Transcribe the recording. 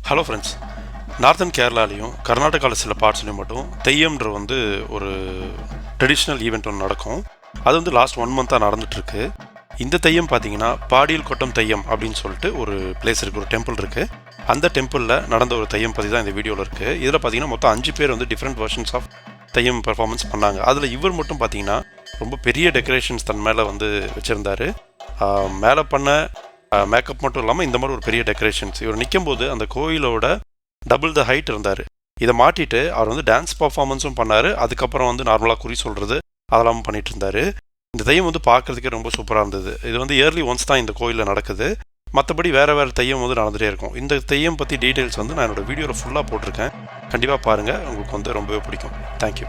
Hello friends. Northern கேரளாலையும் கர்நாடகாவில் சில பார்ட்ஸ்லையும் மட்டும் தெய்யம்ன்ற ஒரு ட்ரெடிஷ்னல் ஈவெண்ட் ஒன்று நடக்கும். அது லாஸ்ட் 1 மந்த்தாக நடந்துகிட்ருக்கு. இந்த தெய்யம் பார்த்தீங்கன்னா பாடியில் கொட்டம் தெய்யம் அப்படின்னு சொல்லிட்டு ஒரு பிளேஸ் இருக்குது, ஒரு டெம்பிள் இருக்குது. அந்த டெம்பிளில் நடந்த ஒரு தெய்யம் பற்றி தான் இந்த வீடியோவில் இருக்குது. இதில் பார்த்தீங்கன்னா மொத்தம் 5 பேர் different versions of Theyyam performance பண்ணாங்க. அதில் இவர் மட்டும் பார்த்தீங்கன்னா ரொம்ப பெரிய டெக்கரேஷன்ஸ் தன் மேலே வச்சுருந்தார். மேலே பண்ண மேக்கப் மட்டும் இல்லாமல் இந்த மாதிரி ஒரு பெரிய டெக்கரேஷன்ஸ். இவர் நிற்கும்போது அந்த கோயிலோட டபுள் த ஹைட் இருந்தார். இதை மாட்டிட்டு அவர் டான்ஸ் பர்ஃபார்மன்ஸும் பண்ணார். அதுக்கப்புறம் நார்மலாக குறி சொல்கிறது அதெல்லாம் பண்ணிட்டு இருந்தார். இந்த தெய்யம் பார்க்குறதுக்கே ரொம்ப சூப்பராக இருந்தது. இது இயர்லி ஒன்ஸ் தான் இந்த கோயிலில் நடக்குது. மற்றபடி வேறு தெய்யம் நடந்துகிட்டே இருக்கும். இந்த தெய்யம் பற்றி டீட்டெயில்ஸ் நான் என்னோடய வீடியோவில் ஃபுல்லாக போட்டிருக்கேன். கண்டிப்பாக பாருங்கள், உங்களுக்கு ரொம்பவே பிடிக்கும். தேங்க்யூ.